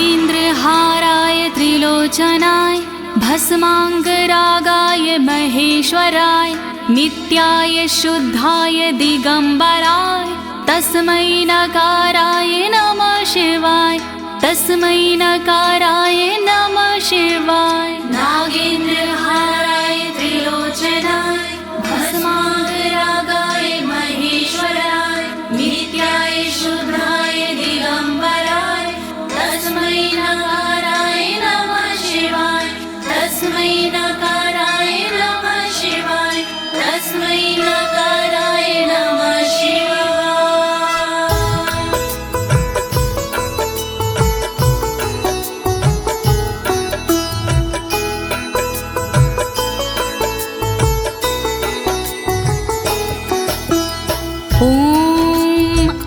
नागेन्द्रहाराय त्रिलोचनाय भस्मांगरागाय महेश्वराय नित्याय शुद्धाय दिगंबराय तस्मै नकाराय नमः शिवाय तस्मै नकाराय नमः शिवाय। नागेन्द्रहाराय त्रिलोचनाय भस्मांगरागाय महेश्वराय नित्याय शुद्धाय दिगंबराय तस्मै नकाराय नमः शिवाय तस्मै नकाराय नमः शिवाय तस्मै नकाराय नमः शिवाय।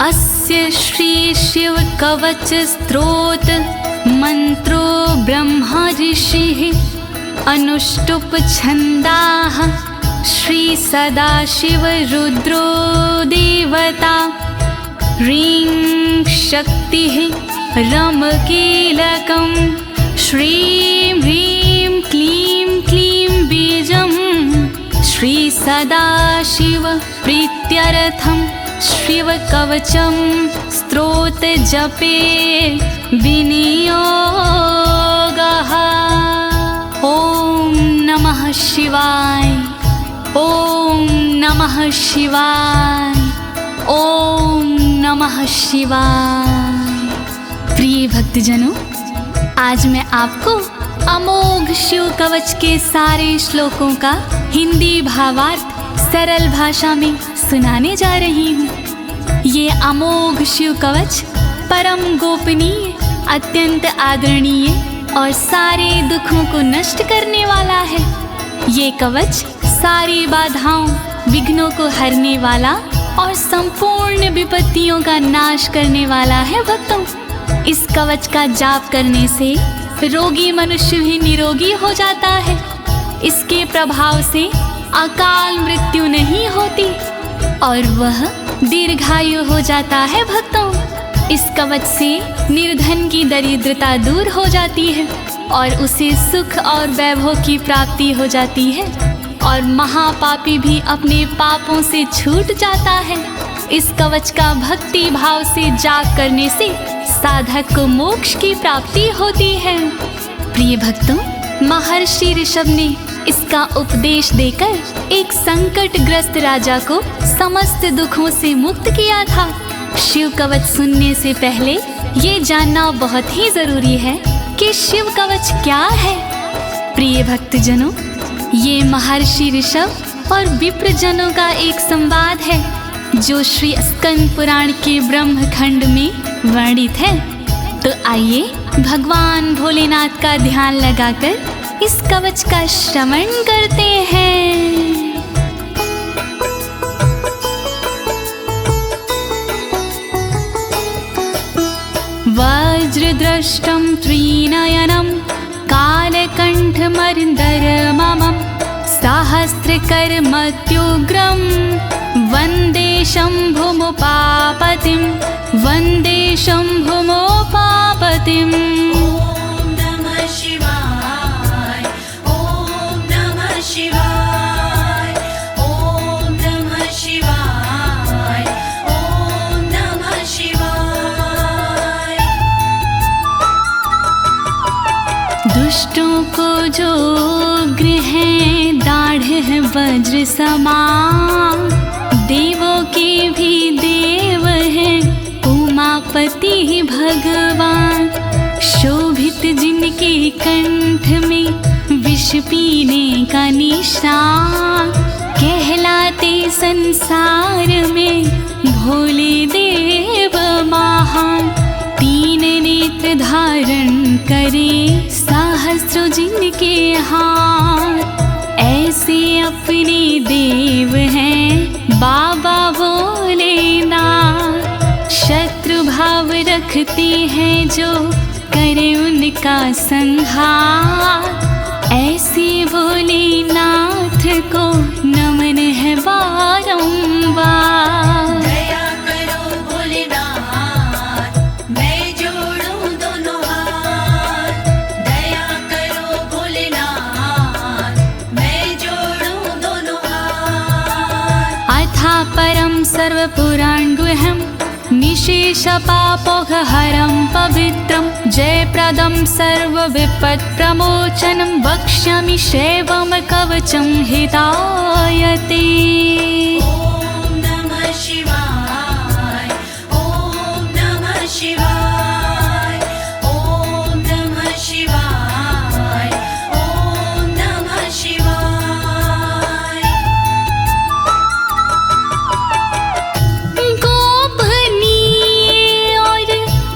अस्य श्री शिव कवच स्तोत्र मंत्रो ब्रह्मा ऋषिः अनुष्टुप छंदाः श्री सदाशिव रुद्रो देवता ह्रीं शक्तिः रम कीलकं श्रीं ह्रीं क्लीं क्लीं बीजं श्री सदाशिव प्रीत्यर्थं शिव कवचम स्तोत्र जपे विनियोगः। ओम नमः शिवाय ओम नमः शिवाय ओम नमः शिवाय। प्रिय भक्तजनों, आज मैं आपको अमोघ शिव कवच के सारे श्लोकों का हिंदी भावार्थ सरल भाषा में सुनाने जा रही हूँ। ये अमोघ शिव कवच परम गोपनीय, अत्यंत आदरणीय और सारे दुखों को नष्ट करने वाला है। ये कवच सारी बाधाओं, विघ्नों को हरने वाला और संपूर्ण विपत्तियों का नाश करने वाला है। भक्तों, इस कवच का जाप करने से रोगी मनुष्य भी निरोगी हो जाता है। इसके प्रभाव से अकाल मृत्यु नहीं होती और वह दीर्घायु हो जाता है। भक्तों, इस कवच से निर्धन की दरिद्रता दूर हो जाती है और उसे सुख और वैभव की प्राप्ति हो जाती है और महापापी भी अपने पापों से छूट जाता है। इस कवच का भक्ति भाव से जाप करने से साधक को मोक्ष की प्राप्ति होती है। प्रिय भक्तों, महर्षि ऋषभ ने इसका उपदेश देकर एक संकटग्रस्त राजा को समस्त दुखों से मुक्त किया था। शिव कवच सुनने से पहले ये जानना बहुत ही जरूरी है कि शिव कवच क्या है। प्रिय भक्तजनों, ये महर्षि ऋषभ और विप्रजनों का एक संवाद है जो श्री स्कंद पुराण के ब्रह्मखंड में वर्णित है। तो आइए भगवान भोलेनाथ का ध्यान लगाकर इस कवच का श्रवण करते हैं। वज्रदृष्टं त्रिनयनं कालकण्ठमर्दरममं सहस्रकर्मत्युग्रं वन्दे शम्भुमुपापतिं वन्दे शम्भुमुपापतिम्। दुष्टों को जो उग्र है दाढ़ है वज्र समान, देवों के भी देव है उमापति भगवान। शोभित जिनके कंठ में विष पीने का निशान, कहलाते संसार में भोले देव महान। तीन नेत्र धारण करे सहस्रों जिनके हाथ, ऐसे अपने देव हैं बाबा भोलेनाथ। शत्रु भाव रखते हैं जो करे उनका संहार, ऐसे भोलेनाथ को नमन है बारंबार। दया करो भोलेनाथ, मैं जोड़ूं दोनों हाथ, परं सर्वपुराणगुह्यं निशेषपापोघहरं पवित्रं जयप्रदं सर्वविपत्प्रमोचनं वक्ष्यामि शैवं कवचं हितायते। ॐ नमः शिवाय, ॐ नमः शिवाय, ॐ नमः शिवाय, ॐ नमः शिवाय। गोपनीय और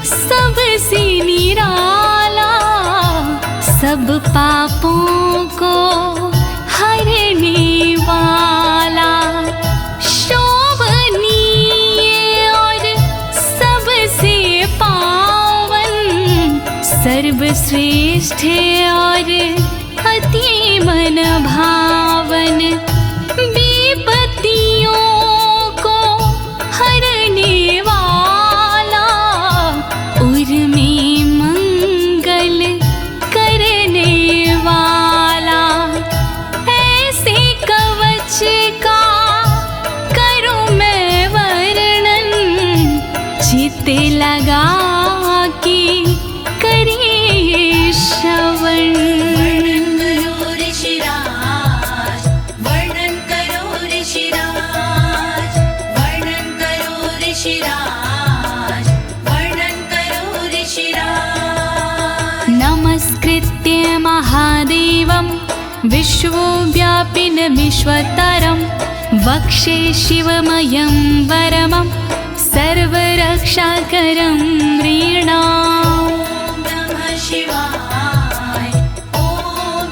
सबसे निराला, सब पापों को हरने वाला, शोभनीय और सबसे पावन, सर्वश्रेष्ठ और अति मन भावन, विपत्तियों को हरने वाला, उर में मंगल करने वाला, ऐसे कवच का करूं मैं वर्णन, चित्त लगा के करिए श्रवण। वर्णन करो ऋषिराज, वर्णन करो ऋषिराज, वर्णन करो ऋषिराज, वर्णन करो ऋषिराज। नमस्कृत्य महादेवं विश्वव्यापिनमीश्वरं वक्षे शिवमयं वरमं सर्वरक्षाकरं नृणाम्। ॐ नमः शिवाय, ॐ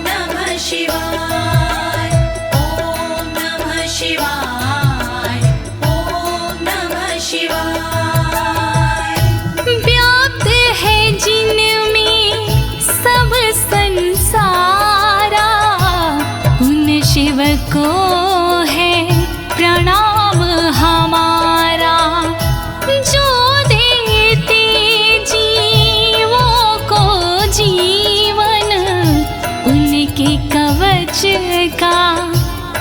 नमः शिवाय, ॐ नमः शिवाय, ॐ नमः शिवाय। व्याप्त है जिनमें सब संसारा, उन शिव को है प्रणाम हमारा, जो देते जीवों को जीवन, उनके कवच का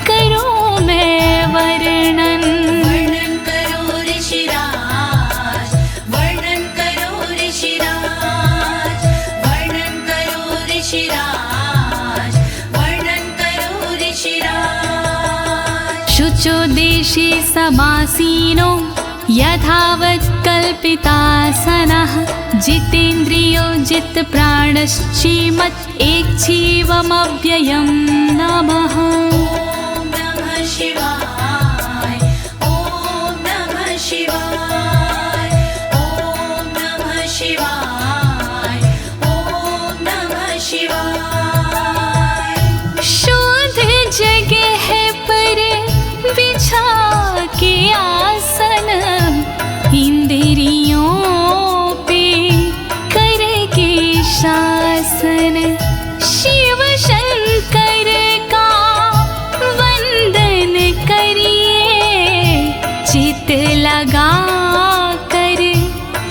करूं मैं वर्णन। वर्णन करो ऋषिराज, वर्णन करो ऋषिराज, वर्णन करो ऋषिराज, वर्णन करो ऋषिराज। शुचो देशे समासीनो यथावत् कल्पितासनः, जितेन्द्रियो जितप्राणश्चेमत् एकजीवमव्ययं नमः। ॐ नमः शिवाय, ॐ नमः शिवाय, ॐ नमः शिवाय, ॐ नमः शिवाय। शुद्ध जगह पर बिछा के आसन, इंद्रियों पे करके शासन, शिव शंकर का वंदन करिए, चित लगा कर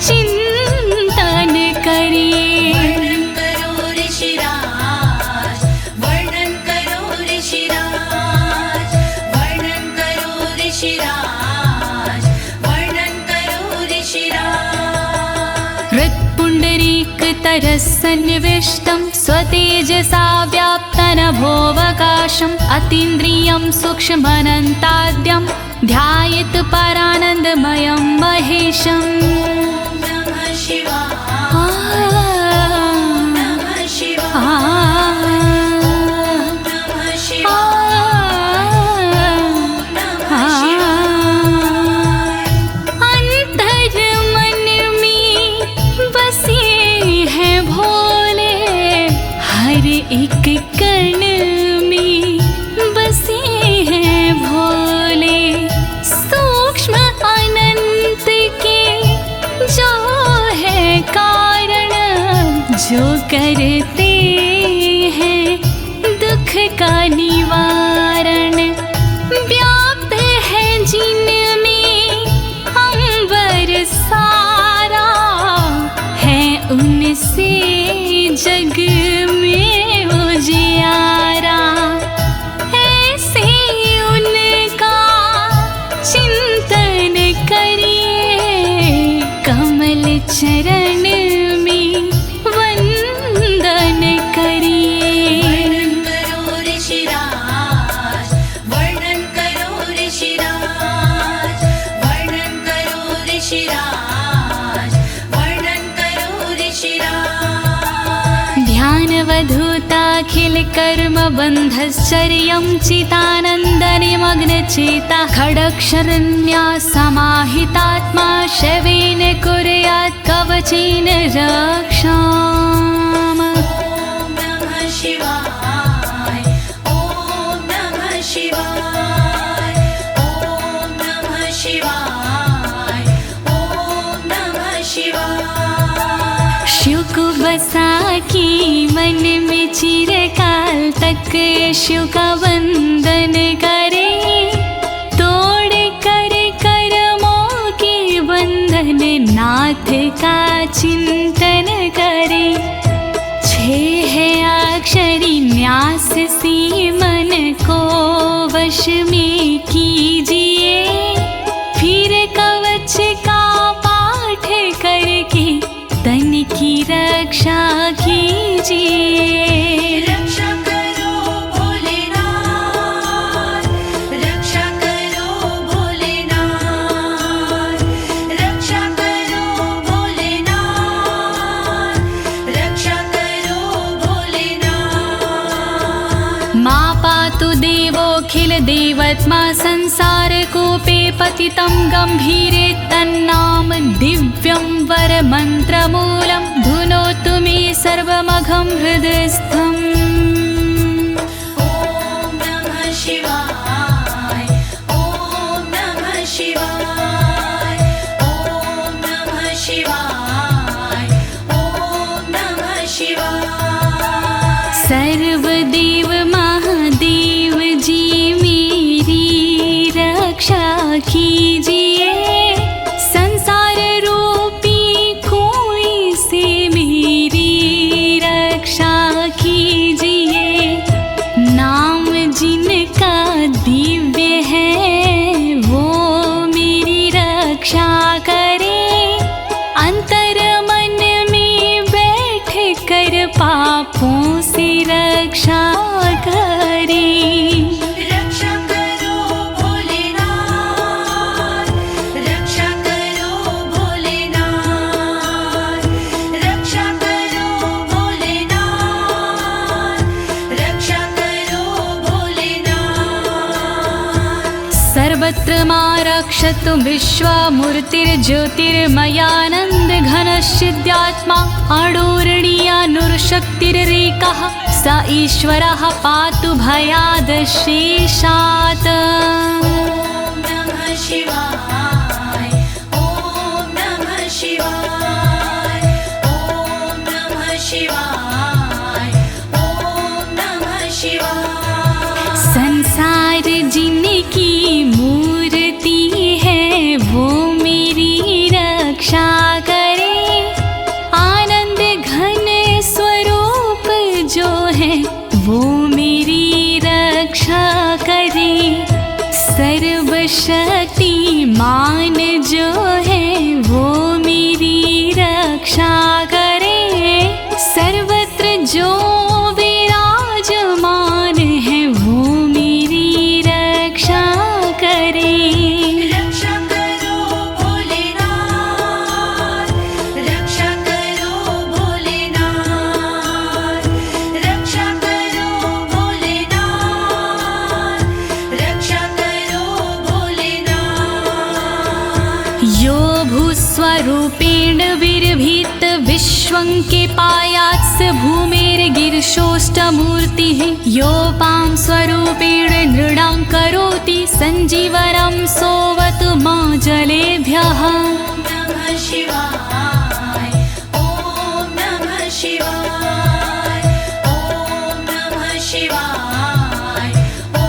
चिंतन करिए। वर्णन करो ऋषिराज, वर्णन करो ऋषिराज, वर्णन करो ऋषिराज, वर्णन करो ऋषिराज। हृत्पुण्डरीकतरसन्निविष्टं स्वतेजसा व्याप्तनभोऽवकाशम्, अतीन्द्रियं सूक्ष्ममनन्ताद्यं ध्यायेत् परानन्दमयं महेशम्। ॐ नमः शिवाय, नमः शिवाय, नमः शिवाय, नमः शिवाय। अंतर मन में बसे हैं भोले, हर एक कण में बसे हैं भोले, सूक्ष्म अनंत के जो है कारण, जो करते हैं दुख का निवारण, व्याप्त है जिनमें अंबर सारा, है उनसे जग में उजियारा, ऐसे उनका चिंतन कालकर्मबन्धश्चर्यं चितानन्दनिमग्नचेता खडक्षरण्या समाहितात्मा शवेन कुर्यात् कवचेन रक्षाम्। ॐ नमः शिवाय ॐ नमः शिवाय ॐ नमः शिवाय ॐ नमः शिवाय। शिव को बसा की मन में चिरकाल तक शिव का वंदन करे, तोड़ कर कर्मों के बंधन नाथ का चिंतन करे। छह अक्षरी न्यास सी मन को वश में कीजिए, फिर कवच का पाठ करके तन की रक्षा कीजिए। रक्षा करो भोलेनाथ, रक्षा करो भोलेनाथ, रक्षा करो भोलेनाथ, रक्षा करो भोलेनाथ। मां पातु देवोऽखिल देवत्मा संसार कूपे पतितं गंभीरे तन्नाम दिव्यं वरमन्त्रमूलं धुनोतु मे सर्वमघं हृदयस्थम्। ॐ नमः शिवाय ॐ नमः शिवाय ॐ नमः शिवाय ॐ नमः शिवाय। सर्वदेव महादेव जी मेरी रक्षा कीजिए, संसार रूपी कोई से मेरी रक्षा कीजिए। नाम जिनका दिव्य है वो मेरी रक्षा करे, अंतर मन में बैठ कर पापों से रक्षा करे। रक्षा करो भोलेनाथ, रक्षा करो भोलेनाथ, रक्षा करो भोलेनाथ, रक्षा करो भोलेनाथ। सर्वत्र मां रक्षतु विश्वमूर्तिर्ज्योतिर्मयानन्द घनश्चिद्यात्मा आडोरणीयानुर्शक्तिरेकः स ईश्वरः पातु भयादशेषात्। ॐ नमः शिवाय ॐ नमः शिवाय ॐ नमः शिवाय ॐ नमः शिवाय। संसार जिनकी मूर्ति है वो मेरी रक्षा करे, आनंद घन स्वरूप जो है वो मेरी रक्षा करे। सर्वशक्तिमान जो है वो मेरी रक्षा करे, सर्वत्र जो विराजमान है वो मेरी रक्षा करे। रक्षा करो भोलेनाथ, रक्षा करो भोलेनाथ, रक्षा करो भोलेनाथ, रक्षा करो भोलेनाथ। यो भूस्वरूपेण विर्भीत विश्वं के पायात्स भूमेर्गिरिशोष्टमूर्तिः योपां स्वरूपेण नृणां करोति सञ्जीवनं सोवतु मां जलेभ्यः। ॐ नमः शिवाय ॐ नमः शिवाय ॐ नमः शिवाय ॐ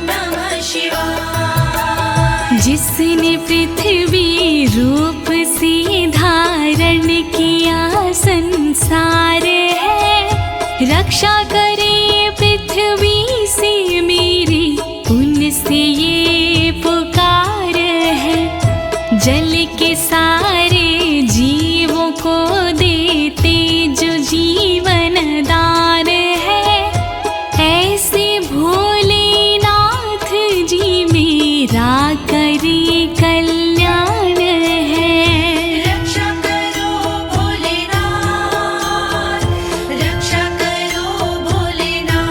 नमः शिवाय। जिसने पृथ्वी रूप से धारण किया संसार है, रक्षा करे पृथ्वी से मेरी उनसे ये पुकार है। जल के सारे जीवों को देते जो जीवन दान है, ऐसे भोलेनाथ जी मेरा करे कल्याण है। रक्षा करो भोलेनाथ, रक्षा करो भोलेनाथ।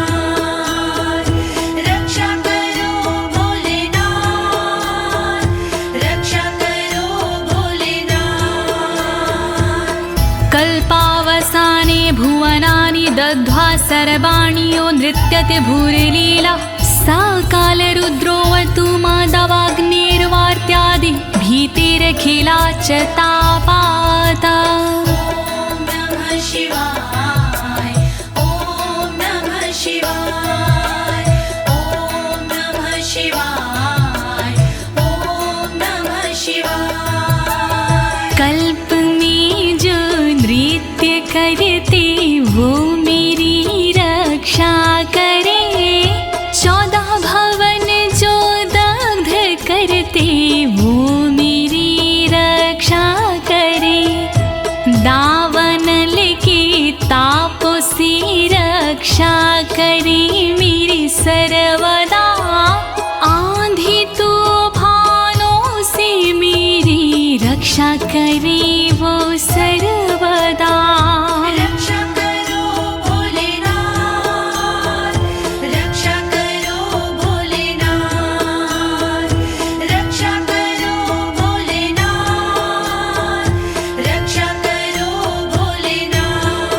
सर्वाणि नृत्यते भूरिलीला सा कालरुद्रोऽवतु माधवाग्निर्वार्त्यादि भीतिरखिला च तापाता। ॐ नमः शिवाय ॐ नमः शिवाय ॐ नमः शिवाय ॐ नमः शिवाय। कल्प में जो नृत्य करते वो मेरी रक्षा करे, 14 भवन जो दग्ध करते वो मेरी रक्षा करे। दावानल के तापों से रक्षा करे मेरी सर्वदा, आंधी तूफानों से मेरी रक्षा करे वो सर्वदा। रक्षा करो भोलेनाथ, रक्षा करो भोलेनाथ, रक्षा करो भोलेनाथ, रक्षा करो भोलेनाथ।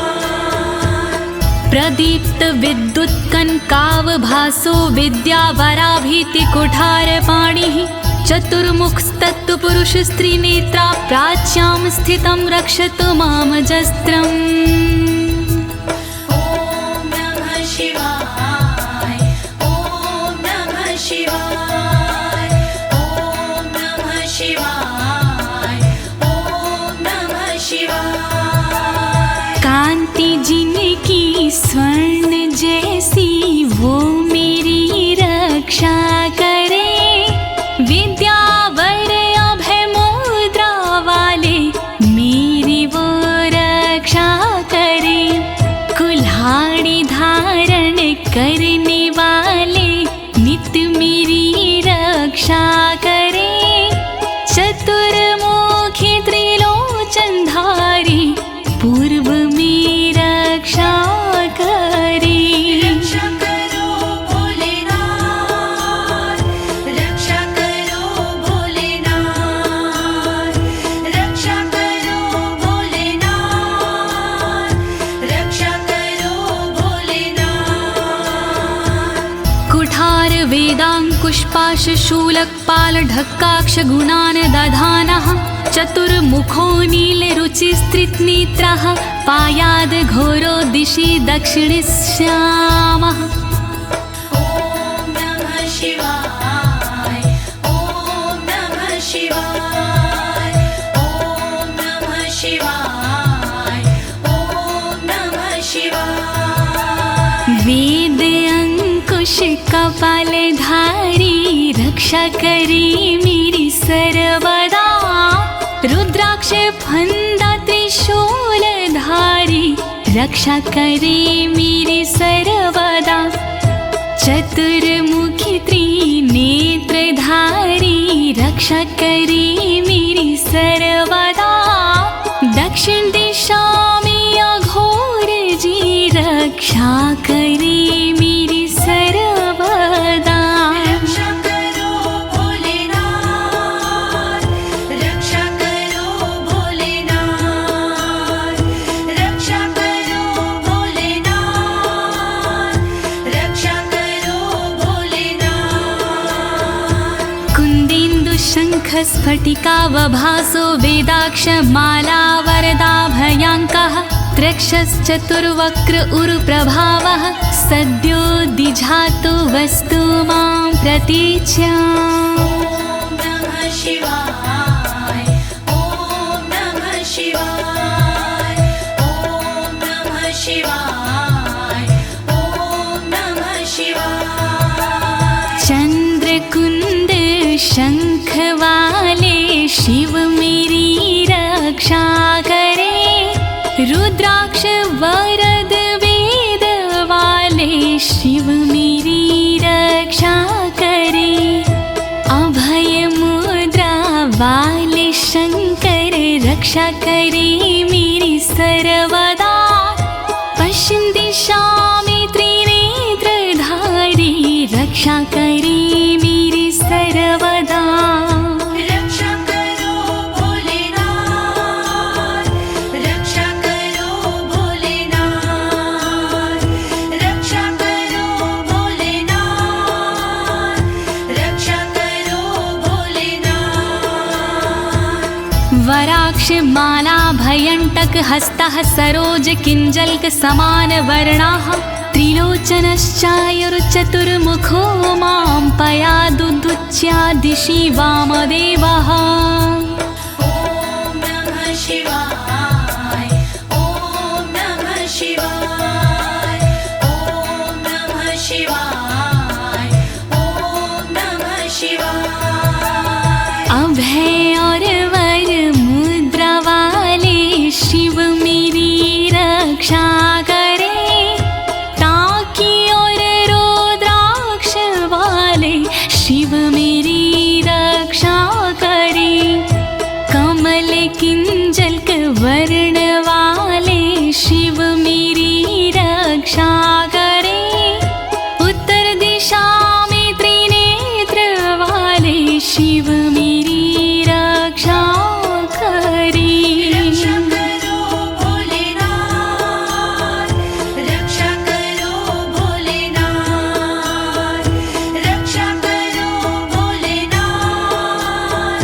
प्रदीप्त विद्युत कनकावभासो विद्यावराभीति कुठारपाणिः, चतुर्मुखस्तत्पुरुष स्त्रीनेत्रा प्राच्यां स्थितं रक्षतु मामजस्त्रम्। ॐ नमः शिवाय ॐ नमः शिवाय ॐ नमः शिवाय ॐ नमः शिवाय। कांति जिनकी स्वर्ण जैसी वो मेरी रक्षा करे, विद्यावर अभय मुद्रा वाले मेरी वो रक्षा करे। कुल्हाड़ी धारण करने वाले नित्य मेरी रक्षा करे। चतुर्मुखी त्रिलोचनधारी पूर्व में रक्षा करे। रक्षा करो भोलेनाथ, रक्षा करो भोलेनाथ, रक्षा करो भोलेनाथ, रक्षा करो भोलेनाथ। कुठार वेदांकुशपाश शूलकपाल ढक्काक्ष गुणान् दधानः, चतुर्मुखो नीलरुचिस्त्रिनेत्रः पायाद् घोरो दिशि दक्षिणश्यामः। ॐ नमः शिवाय ॐ नमः शिवाय ॐ नमः शिवाय ॐ नमः शिवाय। वेद अंकुश कपालधारी रक्षा करे मेरी सर्वदा, रुद्राक्ष फंदा त्रिशूलधारी रक्षा करे मेरी सर्वदा। चतुर्मुखी त्रिनेत्रधारी रक्षा करे मेरी सर्वदा। दक्षिण दिशा में अघोर जी रक्षा करे मेरी सर्वदा। रक्षा करो भोलेनाथ, रक्षा करो भोलेनाथ, रक्षा करो भोलेनाथ, रक्षा करो भोलेनाथ। कुन्देन्दु शङ्ख स्फटिकावभासो वेदाक्ष माला वरदाभयाङ्कः, त्रक्षश्चतुर्वक्र उरुप्रभावः सद्यो दिझातु वस्तु मां प्रतीच्याम्। ॐ नमः शिवाय ॐ नमः शिवाय ॐ नमः शिवाय ॐ नमः शिवाय। चंद्रकुंद शंख वाले शिव मेरी रक्षा करे, रुद्राक्ष वरद वेद वाले शिव मेरी रक्षा करे। अभय मुद्रा वाले शंकर रक्षा करे मेरी सर्वदा। पश्चिम दिशा में त्रिनेत्रधारी रक्षा करे मेरी सर्वदा। रक्षा करो भोलेनाथ, रक्षा करो भोलेनाथ, रुद्राक्ष माला भयंटक हस्तः सरोज किंजल्क समान वर्णाः त्रिलोचनश्चायुर्चतुर्मुखो मां पयादुदुच्या दिशि वामदेवः। ॐ नमः शिवाय ॐ नमः शिवाय ॐ नमः शिवाय ॐ नमः शिवाय। अभय और वर मुद्रा वाले शिव मेरी रक्षा करे, टाकी और रुद्राक्ष वाले शिव मेरी रक्षा करे, कमल किंजल्क वर्ण वाले शिव मेरी रक्षा करे, उत्तर दिशा में त्रिनेत्र वाले शिव मेरी रक्षा करे। रक्षा करो भोलेनाथ, रक्षा करो भोलेनाथ, रक्षा करो भोलेनाथ,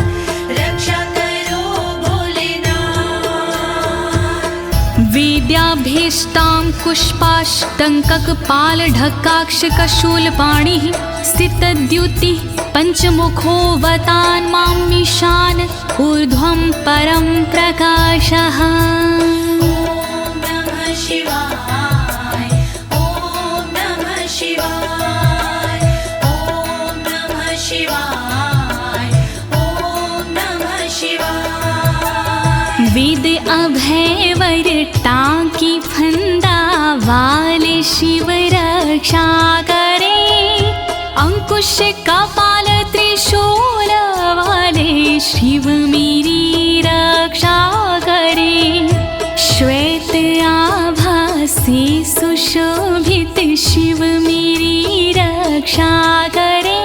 रक्षा करो भोलेनाथ। वेद्याभीष्टां पुष्पाष्टङ्ककपालढक्काक्षकशूलपाणिः स्थितद्युतिः पञ्चमुखोऽवतान् मामीशान ऊर्ध्वं परं प्रकाशः। ॐ नमः शिवाय ॐ नमः शिवाय ॐ नमः शिवाय ॐ नमः शिवाय। वेद अभय वर टाकी फंदा वाले शिव रक्षा करे, अंकुश कपाल त्रिशूल वाले शिव मेरी रक्षा करे, श्वेत आभा से सुशोभित शिव मेरी रक्षा करे,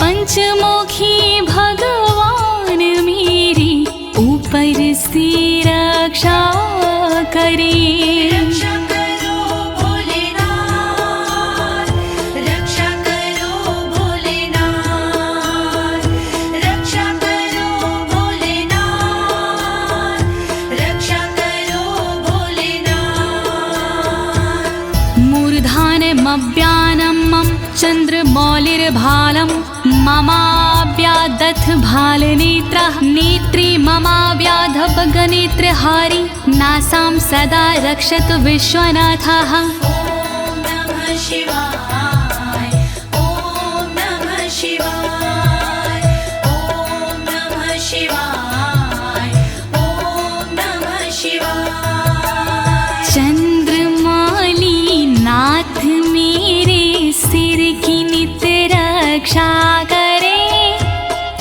पंचमुखी भगवान मेरी ऊपर से रक्षा करे। रक्षा करो भोलेनाथ, रक्षा करो भोलेनाथ, रक्षा करो भोलेनाथ, रक्षा करो भोलेनाथ। मूर्धानमव्यानं मम चन्द्रमौलिर्भालं ममाव्यादथ भालनेत्रः, नेत्रे ममाव्याधपगनेत्रहारी नासां सदा रक्षतु विश्वनाथः। ॐ नमः शिवाय ॐ नमः शिवाय ॐ नमः शिवाय ॐ नमः शिवाय। चंद्रमौली नाथ मेरे सिर की नित रक्षा करे,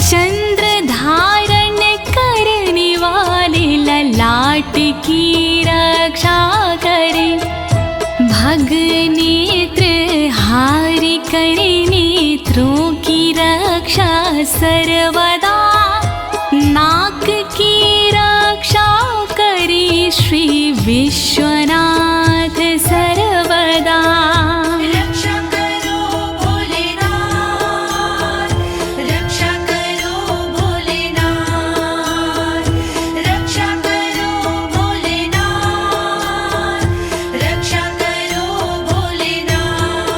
चंद्र धारण करने वाले ललाट की रक्षा करे, भग नेत्र हारि करे नेत्रों की रक्षा सर्वदा, नाक की रक्षा करे श्री विश्वनाथ सर्वदा। रक्षा करो भोलेनाथ, रक्षा करो भोलेनाथ, रक्षा करो भोलेनाथ, रक्षा करो भोलेनाथ।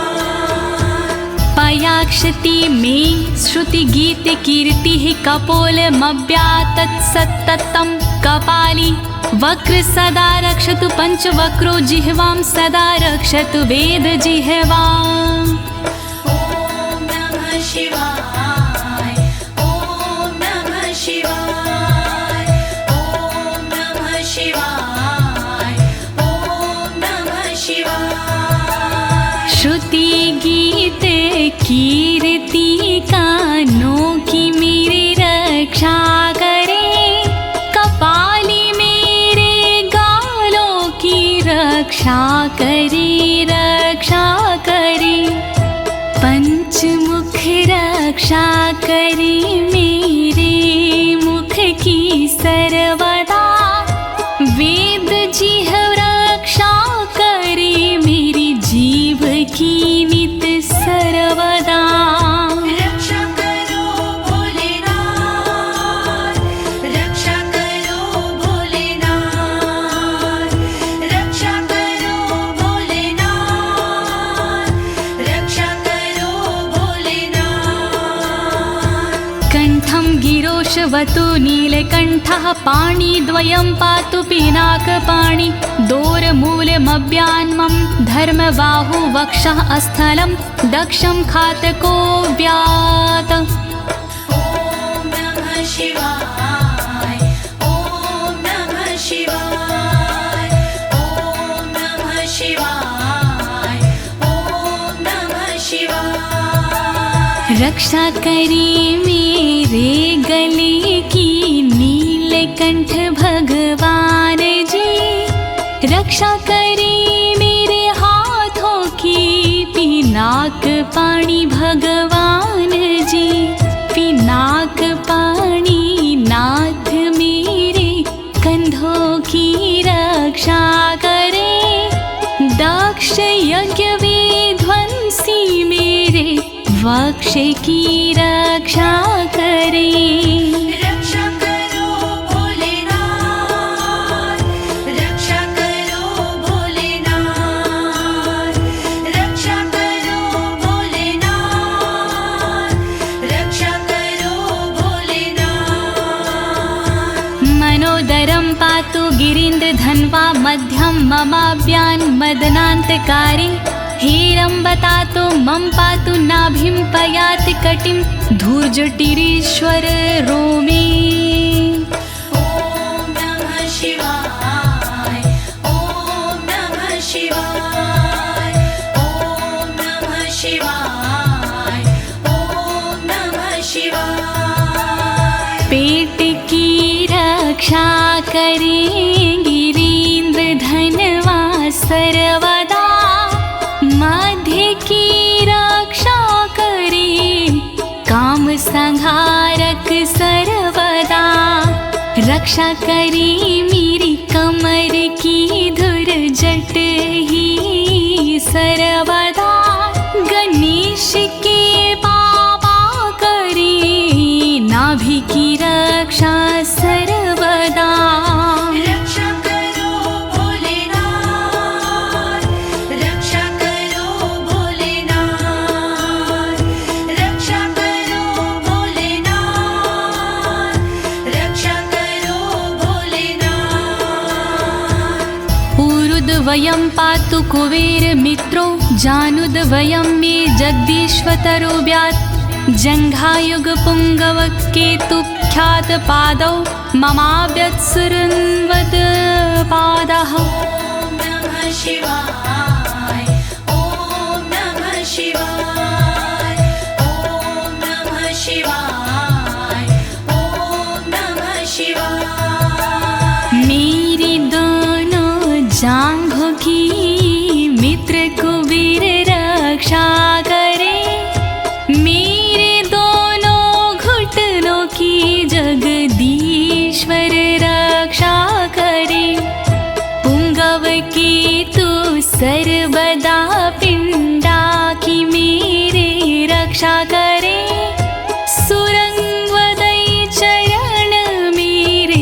पयाक्षति में श्रुति गीत कीर्ति कपोलमव्यातत् सत्ततं कपाली, वक्र सदा रक्षतु पंचवक्रो जिह्वां सदा रक्षतु वेद जिह्वाम्। ॐ नमः शिवाय ॐ नमः शिवाय ॐ नमः शिवाय ॐ नमः शिवाय। श्रुति गीत कीर्ति कानों की मेरी रक्षा करे, कपाली मेरे गालों की रक्षा करे, रक्षा करे, पंचमुख रक्षा करे मेरे मुख की सर्वदा, वेद जिह्व रक्षा करे मेरी जीव की नित सर्वदा। रक्षा करो भोलेनाथ, रक्षा करो कण्ठं गिरोशवतु नीलकण्ठः पाणिद्वयं पातु पिनाकपाणि दोरमूलमव्यान्मं धर्मबाहु वक्षः अस्थलं दक्षं खातको व्यात्। ॐ नमः शिवाय ॐ नमः शिवाय ॐ नमः शिवाय ॐ नमः शिवाय। रक्षा करे मेरे गले की नीलकंठ भगवान जी, रक्षा करे मेरे हाथों की पिनाक पाणी भगवान जी, पिनाक पाणी नाथ मेरे कंधों की रक्षा करे, दक्ष यज्ञ विध्वंसी मेरे वक्ष की रक्षा करे। रक्षा करो भोलेनाथ, रक्षा करो भोलेनाथ, रक्षा करो भोलेनाथ, रक्षा करो भोलेनाथ। मनोदरं पातु गिरीन्द्रधन्वा मध्यं ममाव्यान् मदनान्तकारी, हेरम्बतातो मम पातु नाभिं पयाति कटिं धूर्जटिरीश्वर रोमे। ॐ नमः शिवाय ॐ नमः शिवाय ॐ नमः शिवाय ॐ नमः शिवाय। पेट की रक्षा करें गिरीन्द्रधनवा सर्वदा, मध्य की रक्षा करे काम संहारक सर्वदा, रक्षा करे मेरी कमर की धुर जट ही सर्वदा, गणेश के बाबा करे नाभि की रक्षा सर्वदा। रक्षा करो भोलेनाथ, रक्षा करो भोलेनाथ, रक्षा करो भोलेनाथ, रक्षा करो भोलेनाथ। ऊरुद्वयं पातु कुबेरमित्रो, जानुद्वयं मे जगदीश्वतरो व्यात्, जङ्घायुगपुङ्गव केतुख्यातपादौ ममाव्यत्सुरन्वद पादः। ॐ नमः शिवाय ॐ नमः शिवाय ॐ नमः शिवाय ॐ नमः शिवाय। मेरी दोनों जांघों की मित्र कुबेर रक्षा करे, मेरे दोनों घुटनों की जगदीश्वर रक्षा करे, पुंगव की तू सर्वदा पिंडा की मेरे रक्षा करे, सुरंगवदई चरण मेरे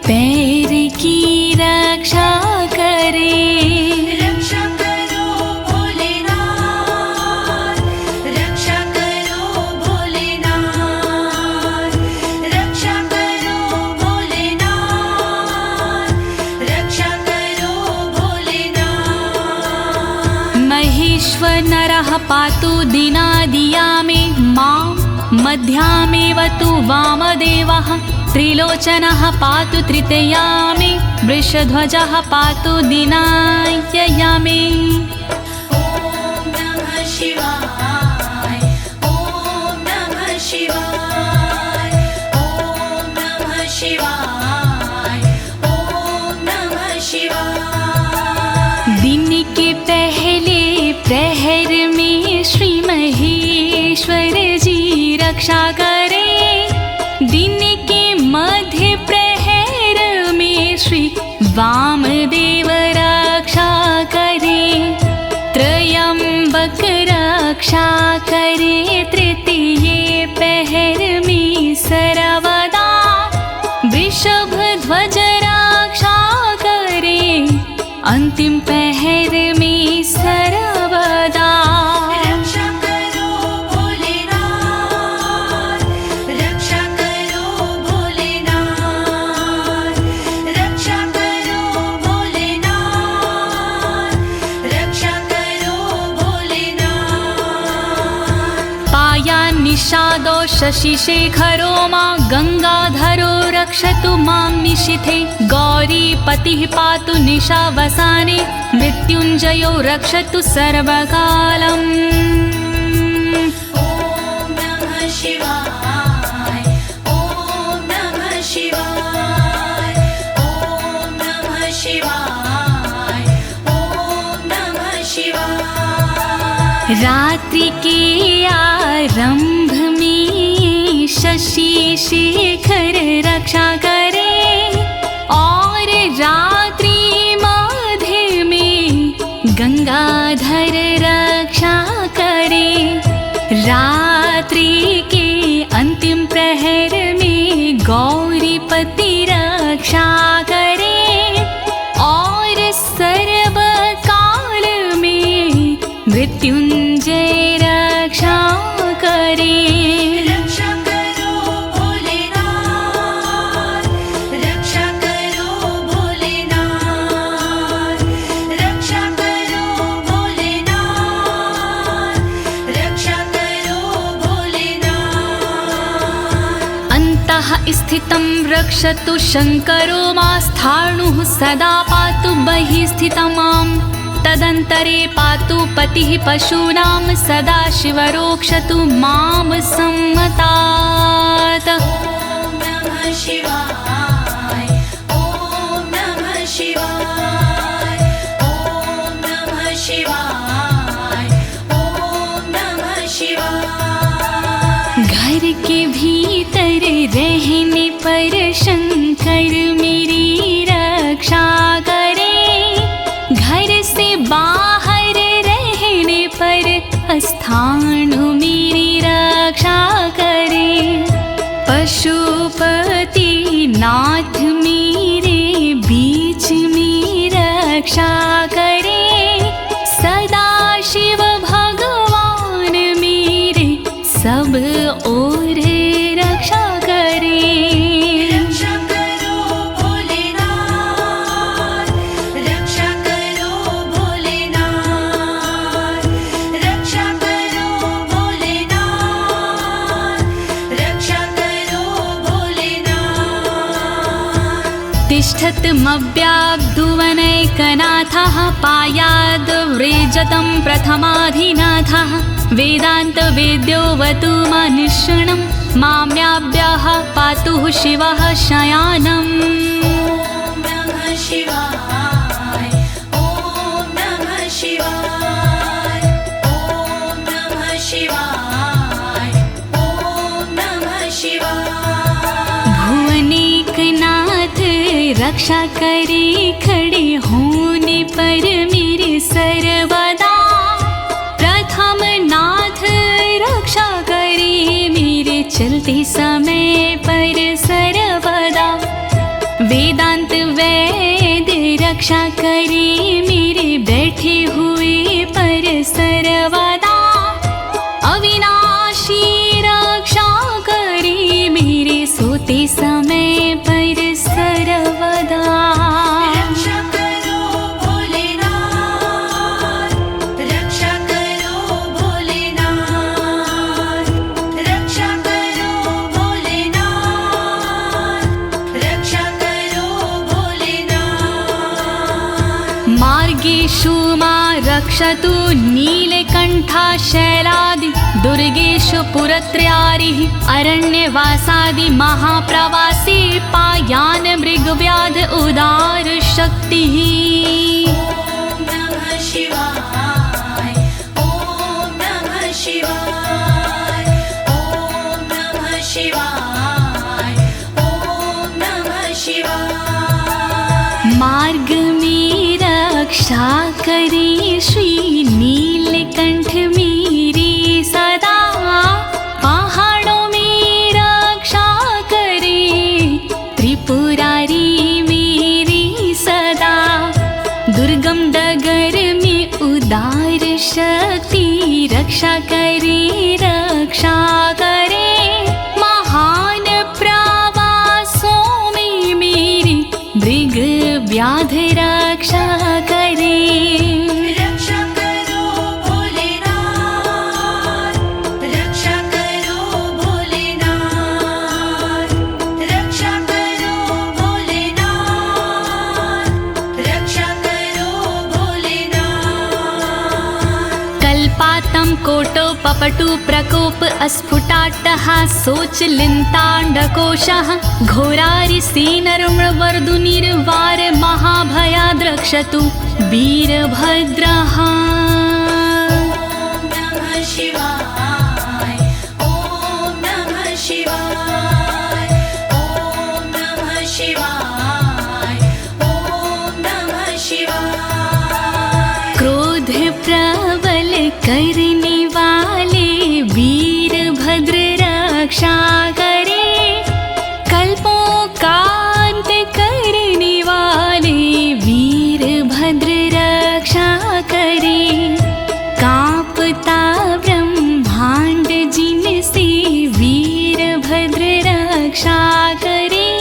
पैर की रक्षा करे। रक्षा करो भोलेनाथ, रक्षा करो भोलेनाथ, रक्षा करो भोलेनाथ, रक्षा करो भोलेनाथ। महेश्वर नरः पातु दिनादिया मे मां, मध्यामेव तु वामदेवः, त्रिलोचनः पातु तृतीया मे, वृषध्वजः पातु दिनायया मे। ॐ नमः शिवाय ॐ नमः शिवाय ॐ नमः शिवाय ॐ नमः शिवाय। दिन के पहले प्रहर में श्री महेश्वर जी रक्षा करे, दिन के मध्य प्रहर में श्री वामदेव रक्षा करे, त्रयंबक रक्षा करे, तृतीय पहर में सर्वदा, वृषभ ध्वज रक्षा करे, अंतिम पहर में सर्वदा। रक्षा करो भोलेनाथ, रक्षा निषादो शशिशेखरो मां गङ्गाधरो रक्षतु मां निशिथे गौरीपतिः पातु निशावसाने मृत्युञ्जयो रक्षतु सर्वकालम् ॐ नमः शिवाय ॐ नमः शिवाय ॐ नमः शिवाय ॐ नमः शिवाय। रात्रि के आरंभ में शशि शेखर रक्षा करे और रात्रि मध्य में गंगाधर रक्षा करे। रात्रि के अंतिम प्रहर में गौरीपति रक्षा करे और सर्वकाल में मृत्युंजय रक्षा करे। रक्षा करो भोलेनाथ रक्षा करो भोलेनाथ रक्षा करो भोलेनाथ रक्षा करो भोलेनाथ। अन्तः स्थितं रक्षतु शङ्करो मास्थाणुः सदा पातु बहिः स्थितं माम् तदन्तरे पातु पतिः पशूनां सदा शिवरोक्षतु मां सम्मतात्। ॐ नमः शिवाय ॐ नमः शिवाय ॐ नमः शिवाय ॐ नमः शिवाय। घर के भीतर रहने पर शंकर मेरी रक्षा करे घर से बाहर रहने पर स्थान मेरी रक्षा करे। पशुपति नाथ मेरे बीच में रक्षा करे सदा शिव भगवान मेरे सब ओर रक्षा करे। रक्षा करो भोलेनाथ रक्षा करो भोलेनाथ रक्षा करो भोलेनाथ रक्षा करो भोलेनाथ। तिष्ठतमव्याब्धुवनैकनाथः पायाद्व्रेजतं प्रथमाधिनाथः वेदान्तवेद्योऽवतु मनुष्यणं माम्याभ्यः पातु शिवः शयानम्। ॐ नमः शिवाय ॐ नमः शिवाय ॐ नमः शिवाय ॐ नमः शिवाय। भुवनेकनाथ रक्षा करे खड़े होने पर मेरे सर्वदा प्रथम नाथ रक्षा करे मेरे चलते समय पर सर्वदा। वेदांत वैद्य रक्षा करे मेरे बैठे हुए पर सर्वदा। अविनाशी रक्षा करे मेरे सोते समय पर सर्वदा। रक्षा करो भोलेनाथ रक्षा करो भोलेनाथ रक्षा करो भोलेनाथ रक्षा करो भोलेनाथ। मार्गेषु मां रक्षतु नीलकण्ठा शैलादि दुर्गेषु पुरत्रयारिः अरण्यवासादि महाप्रवासी पायान् मृगव्याध उदार शक्तिः। ॐ नमः शिवाय ॐ नमः शिवाय ॐ नमः शिवाय ॐ नमः शिवाय। मार्ग में रक्षा करे श्री नीलकंठ मेरी सदा। पहाड़ों में रक्षा करे त्रिपुरारी मेरी सदा। दुर्गम डगर में उदार शक्ति रक्षा करे महान प्रवासों में मेरी मृग व्याध रक्षा करे। रक्षा करो भोलेनाथ रक्षा करो पपटु प्रकोप अस्फुटाट्टः शोचलिन्ताण्डकोशः घोरारिसेनर्मवर्दुनिर्वार महाभयाद्रक्षतु वीरभद्रः। शिवाय ॐ नमः शिवाय ॐ नमः शिवाय ॐ नमः शिवाय। क्रोध प्रबल करने वाले वीरभद्र रक्षा करे, कल्पों का अंत करने वाले वीरभद्र रक्षा करे। कांपता ब्रह्मांड जिनसे वीरभद्र रक्षा करे,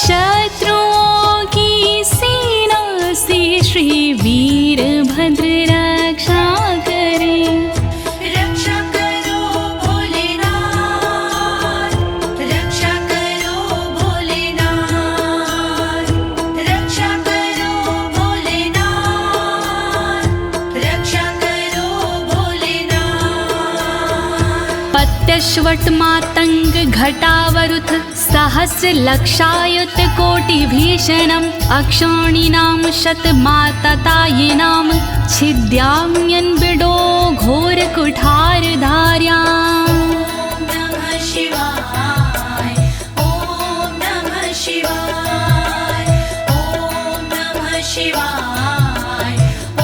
शत्रुओं की सेना से श्री वीरभद्र रक्षा करे। रक्षा करो भोलेनाथ, रक्षा करो भोलेनाथ, रक्षा करो भोलेनाथ, रक्षा करो भोलेनाथ। पत्यश्वट मातंग घटावरुथ सहस्र लक्षायुत कोटि भीषणम् अक्षौणीनां शतमाततायिनां छिद्याम्यन् बिडो घोर कुठार धार्याम्। नमः शिवाय ॐ नमः शिवाय ॐ नमः शिवाय ॐ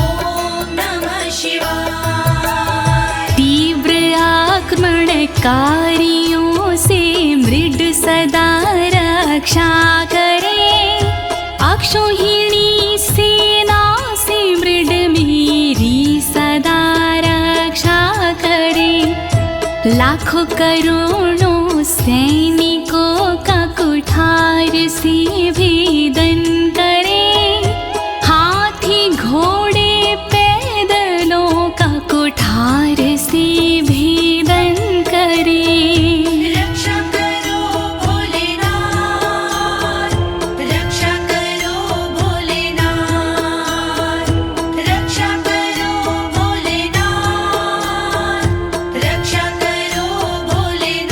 नमः शिवाय। तीव्र आक्रमणकारियों से मृड सदा रक्षा करे, अक्षौहिणी सेना से मृड मेरी सदा रक्षा करे। लाखों करोड़ों सैनिकों का कुठार से भेदन करे, हाथी घोड़े पैदलों का कुठार से भेदन करे। रक्षा करो भोलेनाथ, रक्षा करो भोलेनाथ, रक्षा करो भोलेनाथ, रक्षा करो भोलेनाथ।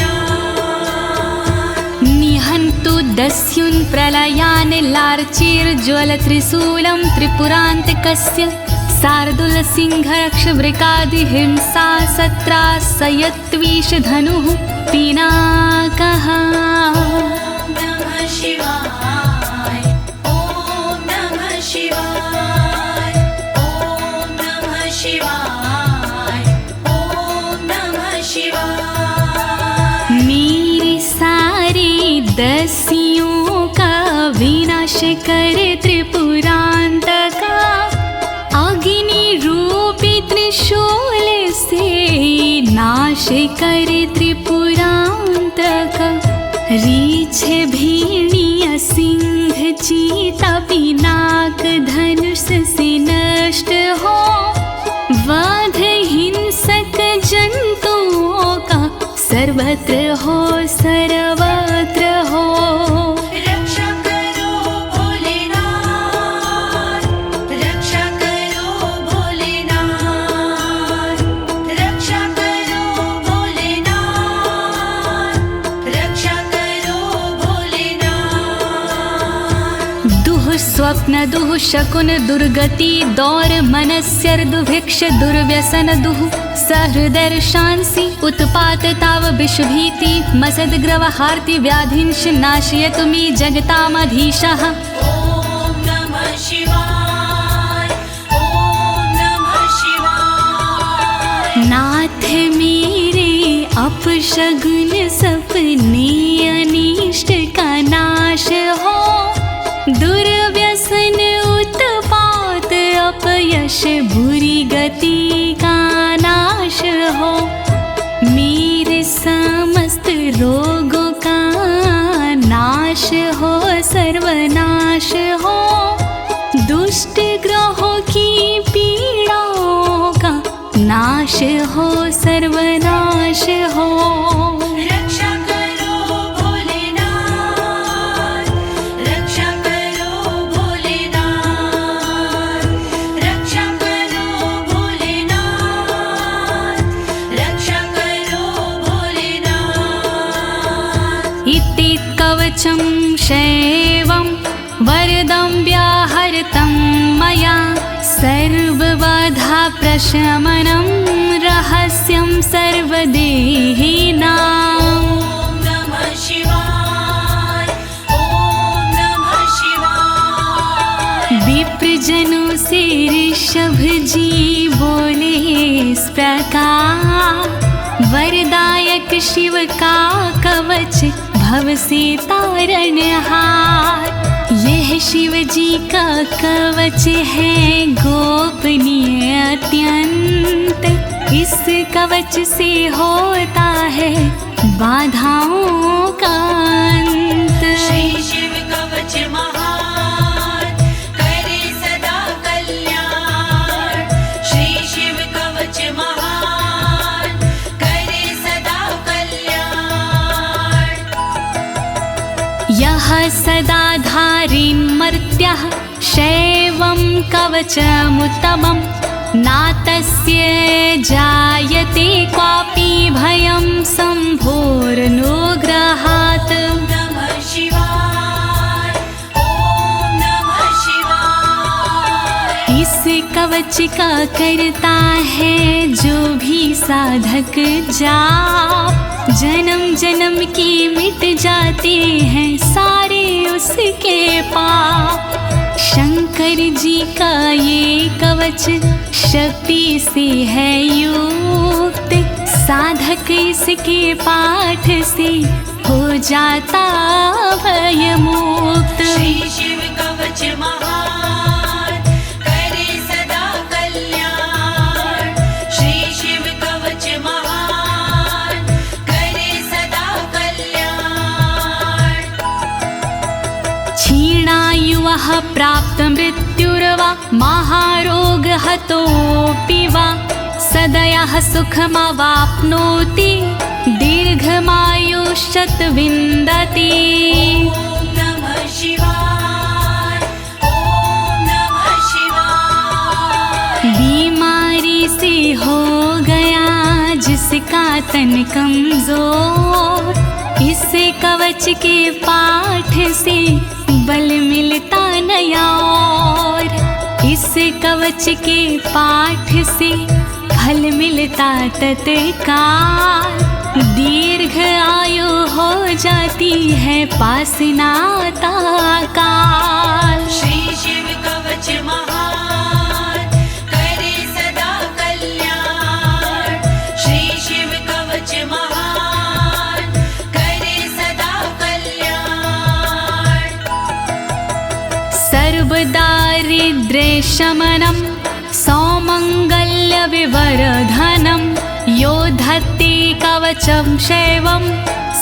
निहन्तु दस्युन् प्रलयान् लार्चेर्ज्वलत्रिशूलं त्रिपुरान्तकस्य शार्दूलसिंहरक्षवृकादिहिंसा सत्रासयत्विषधनुः पिनाकः। नमः शिवाय ॐ नमः शिवाय ॐ नमः शिवाय ॐ नमः शिवाय। मेरे सारे दस्युओं का विनाश करे त्रिपुरान्तका, अग्नि रूपी त्रिशूल से नाश करे त्रिपुरान्तका। रीछ भेड़िया सिंह चीता पिनाक धनुष से नष्ट हो, वध हिंसक जंतुओं का सर्वत्र हो सर्वत्र हो। रक्षा करो भोलेनाथ, रक्षा करो भोलेनाथ, रक्षा करो भोलेनाथ, रक्षा करो भोलेनाथ। दुः स्वप्न दुः शकुन दुर्गति दौर मनस्यर दुभिक्ष दुर्व्यसन दुः सहृदर्शांसि उत्पात ताव विषभीति मसद्ग्रवहार्ति व्याधिंश नाशयतु मे जगतामधीशः। ॐ नमः शिवाय ॐ नमः शिवाय। नाथ मेरे अपशगुन सपने अनिष्ट का नाश हो, दुर्व्यसन उत्पात अपयश बुरी गति का नाश हो। मेरे समस्त रोगों का नाश हो सर्वनाश हो, दुष्ट ग्रहों की पीड़ाओं का नाश हो सर्वनाश हो। रक्षा करो भोलेनाथ, रक्षा करो भोलेनाथ, रक्षा करो भोलेनाथ, कवचं शैवं वरदं व्याहृतं मया सर्वबाधा प्रशमनं रहस्यं सर्वदेहिनाम्। ॐ नमः शिवाय ॐ नमः शिवाय। विप्रजनों से ऋषभ जी बोले इस प्रकार, वरदायक शिव का कवच भव से तारणहार। यह शिव जी का कवच है गोपनीय अत्यंत, इस कवच से होता है बाधाओं का अंत। श्री शिव कवच महान करे सदा कल्याण। श्री शिव कवच महान करे सदा कल्याण। यः सदा धारिन्मर्त्यः शैवं कवचमुत्तमं, नातस्य जायते क्वापि भयं शम्भोरनुग्रहात्। नमः शिवाय ॐ नमः शिवाय। इस कवच का करता है जो भी साधक जाप, जन्म जन्म के मिट जाते हैं सारे उसके पाप। शंकर जी का ये कवच शक्ति से है युक्त, साधक इसके पाठ से हो जाता भयमुक्त। श्री शिव कवच महान करे सदा कल्याण। श्री शिव कवच महान करे सदा कल्याण। क्षीणायुः प्राप्त मृत्युर्वा महारोगहतोऽपि वा, सदयः सुखमवाप्नोति दीर्घमायुष्यत् विन्दति। ॐ नमः शिवाय ॐ नमः शिवाय। बीमारी से हो गया जिसका तन कमजोर, इस कवच के पाठ से बल मिलता नया और। इस कवच के पाठ से फल मिलता तत्काल, दीर्घ आयु हो जाती है पास नाता काल। श्री शिव कवच महान करे सदा कल्याण। श्री शिव कवच महान करे सदा कल्याण। सर्वदारिद्र्यशमनं सौमङ्गल्यविवर्धनं, यो धत्ते कवचं शैवं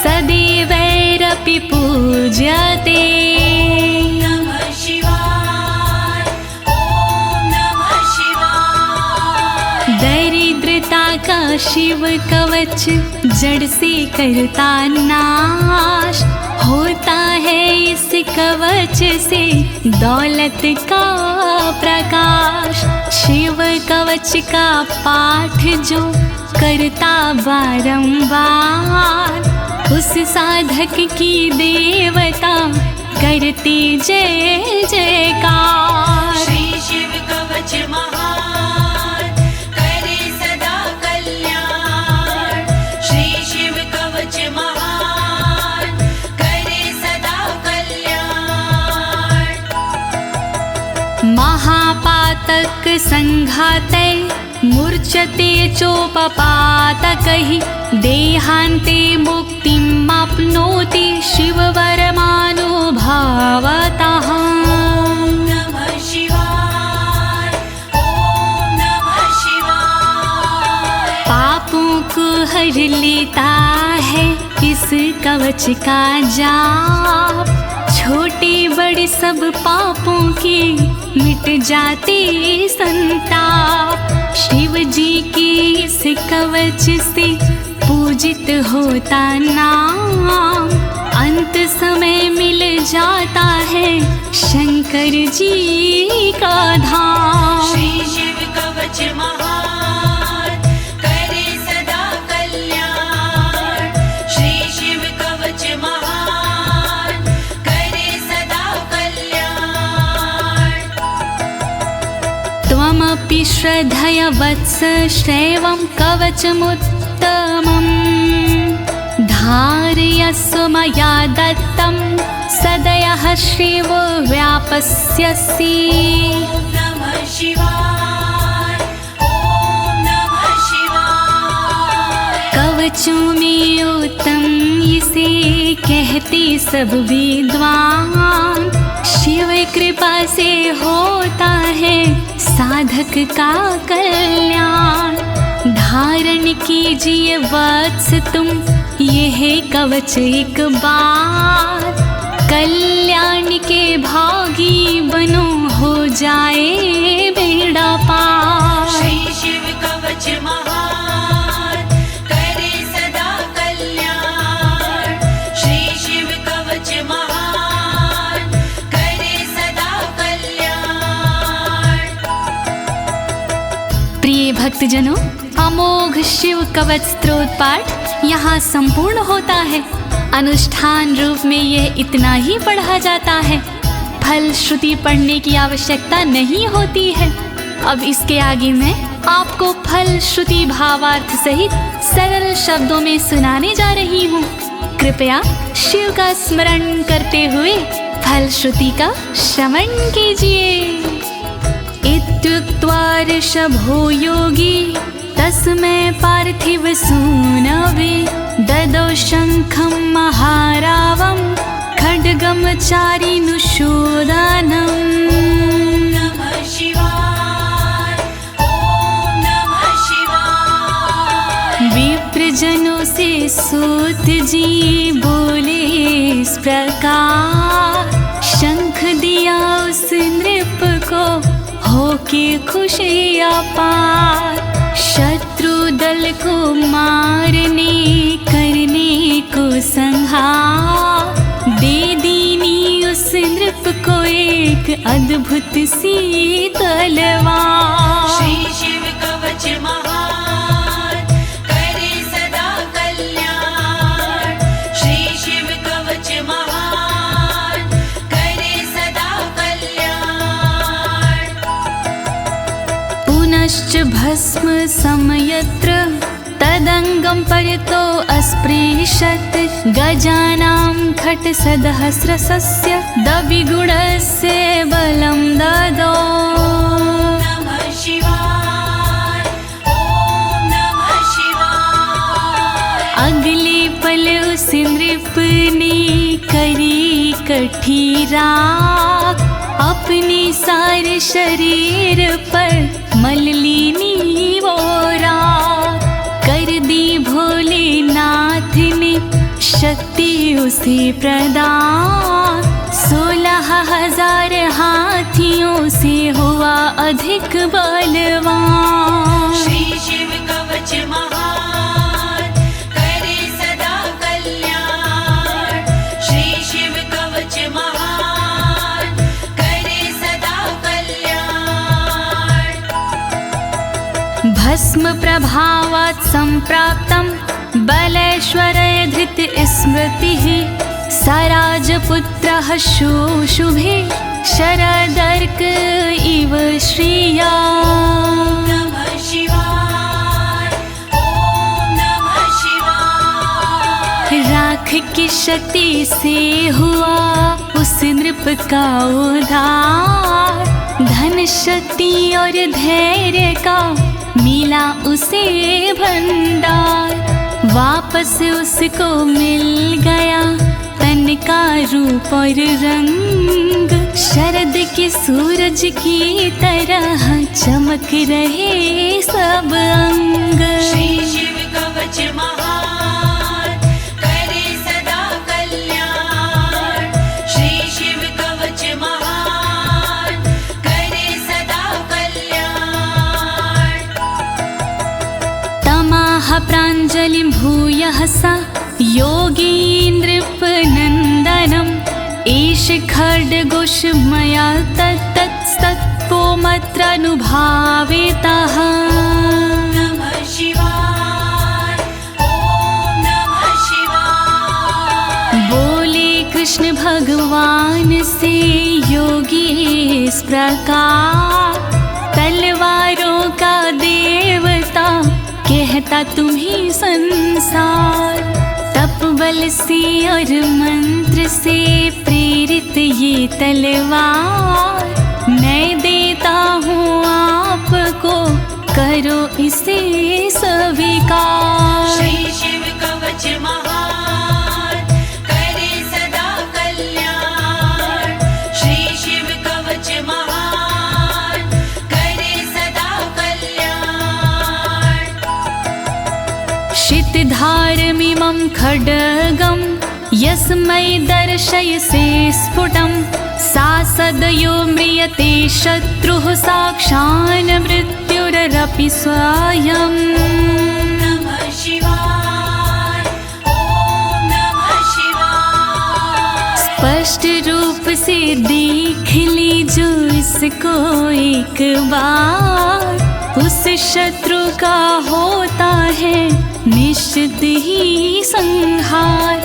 सदैवैरपि पूज्यते। नमः शिवाय ॐ नमः शिवाय। दरिद्रता का शिव कवच जड़ से करता नाश, होता है इस कवच से दौलत का प्रकाश। शिव कवच का पाठ जो करता बारंबार, उस साधक की देवता करती जय जयकार। श्री शिव कवच महान करे सदा कल्याण। श्री शिव कवच महान करे सदा कल्याण। महापातक संघाते मूर्छते चोपपातकैः, देहान्ते मुक्तिमाप्नोति शिववरमानुभावतः। नमः शिवाय ॐ नमः शिवाय। पापों को हर लेता है इस कवच का जाप, छोटे बड़े सब पापों के मिट जाते संताप। शिव जी के इस कवच से पूजित होता नाम, अंत समय मिल जाता है शंकर जी का धाम। श्री शिव कवच महान करे सदा कल्याण। श्री शिव कवच महान श्रद्धया वत्स श्रेवं कवचमुत्तमम् धारयस्व मया दत्तं सदयः श्रीवो व्यापस्यसि। नमः शिवाय, ॐ नमः शिवाय। कवचों में उत्तम इसे कहते सब विद्वान, शिव कृपा से होता है साधक का कल्याण। धारण कीजिए वत्स तुम यह कवच एक बार, कल्याण के भागी बनो हो जाए बेड़ा पार। श्री शिव कवच महान करे सदा कल्याण। श्री शिव कवच महान करे सदा कल्याण। प्रिय भक्तजनों, अमोघ शिव कवच स्तोत्र पाठ यहाँ संपूर्ण होता है। अनुष्ठान रूप में यह इतना ही पढ़ा जाता है, फल श्रुति पढ़ने की आवश्यकता नहीं होती है। अब इसके आगे मैं आपको फल श्रुति भावार्थ सहित सरल शब्दों में सुनाने जा रही हूँ। कृपया शिव का स्मरण करते हुए फल श्रुति का श्रवण कीजिए। इत्युक्त्वा ऋषभो योगी तस्मै पार्थिव सूनवे ददौ शङ्खं महारावं खड्गं चारिनुशोदानम्। नमः शिवाय, ॐ नमः शिवाय। विप्रजनों से सूत जी बोले इस प्रकार, शंख दिया उस नृप को होके खुशी अपार। शत्रु दल को मारने करने को संहार, दे दीनी उस नृप को एक अद्भुत सी तलवार। श्री शिव कवच महान करे सदा कल्याण। श्री शिव कवच महान करे सदा कल्याण। पुनश्च भस्म समयत्र तदंगं परितो अस्पृशत्, गजानां खट्सहस्रस्य दविगुणस्य बलं ददौ। नमः शिवाय, ॐ नमः शिवाय। अगले पल उस नृप ने करी कठी राख, अपने सारे शरीर पर मल ली वो राख। कर दी भोलेनाथ ने शक्ति उसे प्रदान, 16,000 हाथियों से हुआ अधिक बलवान। श्री शिव कवच महान करे सदा कल्याण। श्री शिव कवच महान करे सदा कल्याण। भस्म प्रभावात् सम्प्राप्तं बलेश्वरे धृत स्मृतिः, सराजपुत्रः शुशुभे शरदर्क इव श्रिया। नमः शिवाय, ॐ नमः शिवाय। राख की शक्ति से हुआ उस नृप का उद्धार, धन शक्ति और धैर्य का मिला उसे भंडार। वापस उसको मिल गया तन का रूप और रंग, शरद के सूरज की तरह चमक रहे सब अंग। श्री शिव कवच महान करे सदा कल्याण। श्री शिव कवच महान करे सदा कल्याण। तमाह प्राञ्जलिं भूयः सा योगीन्द्रपनन्दनम्, एष खड्गोष मया तत्तत्त्वमत्रानुभावितः। नमः शिवाय, ॐ नमः शिवाय। बोले कृष्ण भगवान से योगी इस प्रकार, तलवारों देता तुम्हें संसार। तप बल से और मंत्र से प्रेरित ये तलवार, मैं देता हूँ आपको, करो इसे स्वीकार। श्री शिव कवच महान, करे सदा कल्याण। श्री शिव कवच महान, करे सदा कल्याण। शितधारमिमं खड्गं यस्मै दर्शयसे स्फुटं, सा सदयो म्रियते शत्रुः साक्षान् मृत्युरपि स्वयं। नमः शिवाय, ओम नमः शिवाय। स्पष्ट रूप से देख लीजो इसको एक बार, उस शत्रु का होता है निश्चित ही संहार।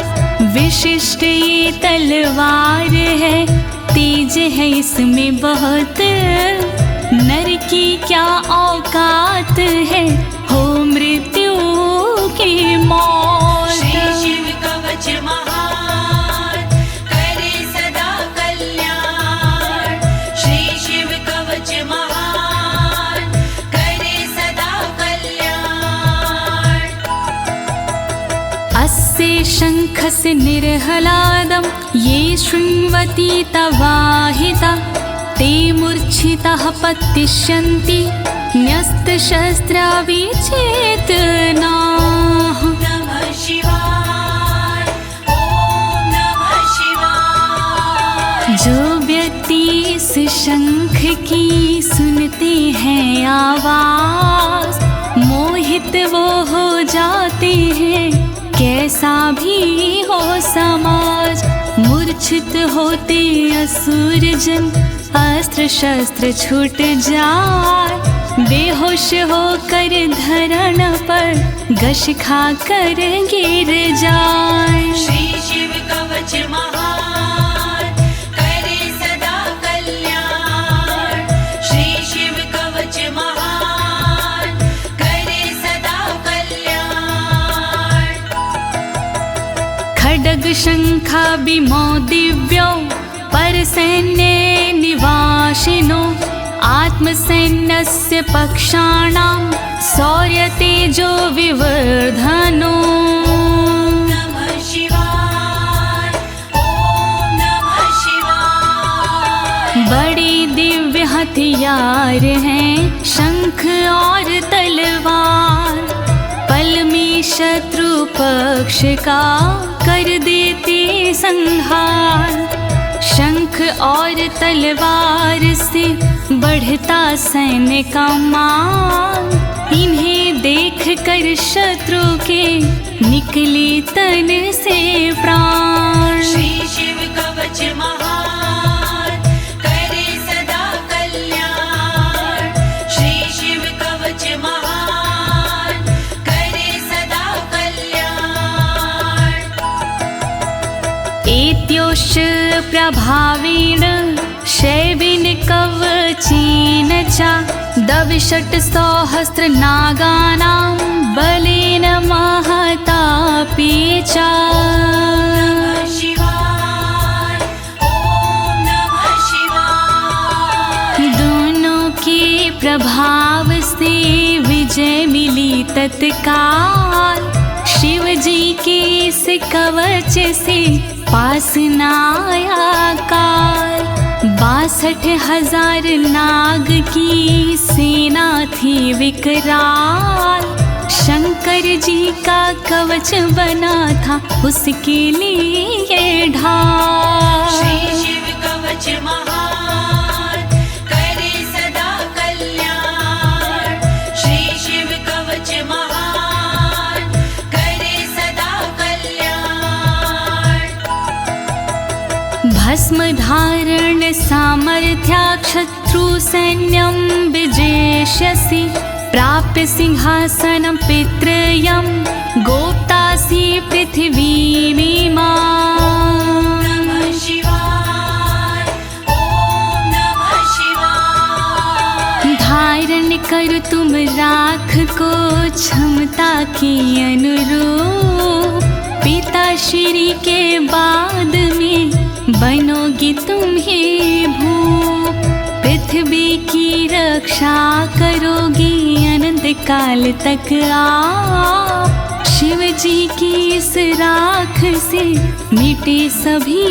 विशिष्ट ये तलवार है, तेज है इसमें बहुत, नर की क्या औकात है, हो मृत्यु की मौत। श्री शिव कवच महान, करे सदा कल्याण। श्री शिव कवच महान, करे सदा कल्याण। अस्य शङ्खस्य निर्हलादं ये शृण्वन्ति तवाहिता, ते मूर्छिताः पतिष्यन्ति न्यस्तशस्त्रा विचेतनाः। नमः शिवाय, ओम नमः शिवाय। जो व्यक्ति इस शंख की सुनते हैं आवाज, मोहित वो हो जाते हैं, कैसा भी हो समाज। मूर्छित होते असुर जन, अस्त्र शस्त्र छूट जाए, बेहोश होकर धरण पर घस खा कर गिर जाए। श्री शिव कवच महान, करे सदा कल्याण। श्री शिव कवच महान, करे सदा कल्याण। खड्ग शंखाभिमो दिव्यो परसैन्ये निवासिनो, आत्मसैन्यस्य पक्षाणां शौर्यतेजो विवर्धनो। नमः शिवाय, ओम नमः शिवाय। बड़ी दिव्य हथियार हैं शंख और तलवार, पल में शत्रु पक्ष का कर देते संहार। शंख और तलवार से बढ़ता सैन्य का मान, इन्हें देख कर शत्रु के निकले तन से प्राण। श्री शिव कवच महान, करे सदा कल्याण। श्री शिव कवच महान, करे सदा कल्याण। एत्योश्च प्रभावेण शैवेन कवचेन च, दविषट् सहस्र नागानां बलेन महतापि च। नमः शिवाय, ओम नमः शिवाय। दोनों के प्रभाव से विजय मिली तत्काल, शिव जी के इस कवच से पास न आया काल। 62,000 नाग की सेना थी विकराल, शंकर जी का कवच बना था उसके लिए ढाल। श्री शिव कवच महान, करे सदा कल्याण। श्री शिव कवच महान, करे सदा कल्याण। भस्म धारण सामर्थ्या शत्रु सैन्यं विजेष्यसि, प्राप्य सिंहासनं पितृयं गोप्तासि पृथिवीमिमां। नमः शिवाय, ओम नमः शिवाय। धारण कर तुम राख को क्षमता के अनुरूप पिता श्री के बाद में बनोगी तुम ही भूप। पृथ्वी की रक्षा करोगी अनंत काल तक आप। शिव जी की इस राख से मिटे सभी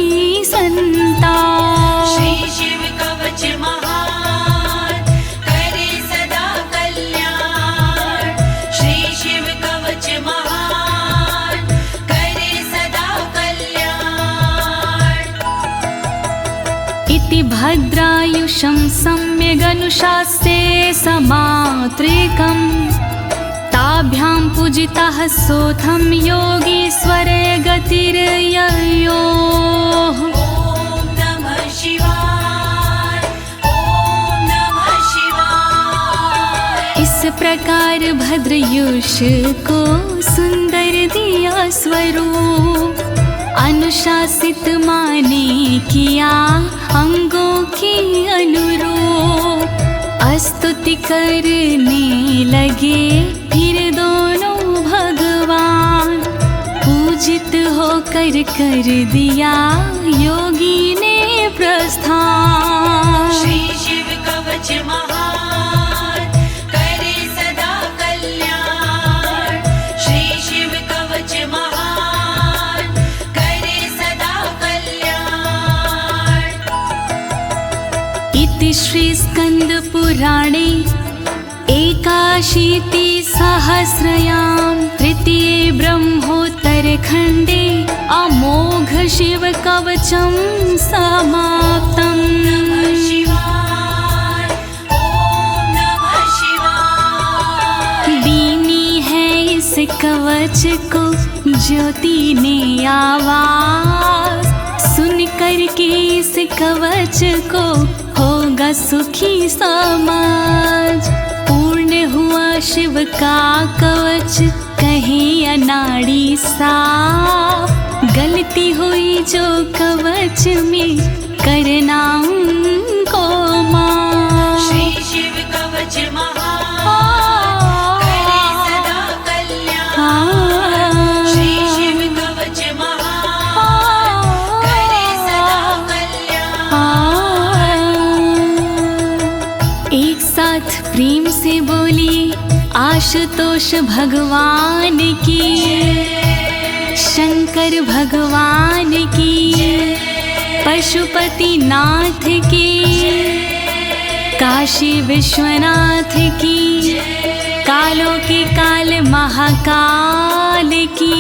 संताप। श्री शिव कवच महान करे सदा कल्याण। श्री शिव कवच महान करे सदा कल्याण। इति भद्रायुषं सम्यगनुशास्ते समात्रिकम् ताभ्यां पूजितः सोऽथं योगीश्वरे गतिर्ययोः। ॐ नमः शिवाय। ॐ नमः शिवाय। इस प्रकार भद्रयुष को सुंदर दिया स्वरूप। अनुशासित माने किया अंगों की अनुरूप। स्तुति करने लगे फिर दोनों भगवान। पूजित होकर कर दिया योगी ने प्रस्थान। श्री शिव कवच महान करे सदा कल्याण। श्री शिव कवच महान करे सदा कल्याण। इति श्री स्कंद पुराणे एकाशीति सहस्रयां तृतीये ब्रह्मोत्तरखण्डे अमोघ शिव कवचं समाप्तम्। नमः शिवाय। ॐ नमः शिवाय। दीनी है इस कवच को ज्योति ने आवाज। सुन कर के इस कवच को होगा सुखी समाज। पूर्ण हुआ शिव का कवच कहे अनाड़ी साफ। गलती हुई जो कवच में करना उनको माफ। श्री शिव कवच महान करे सदा कल्याण। श्री शिव कवच महान करे सदा कल्याण। एक साथ प्रेम से बोलिए आशुतोष भगवान की, शंकर भगवान की, पशुपति नाथ की, काशी विश्वनाथ की, कालों के काल महाकाल की।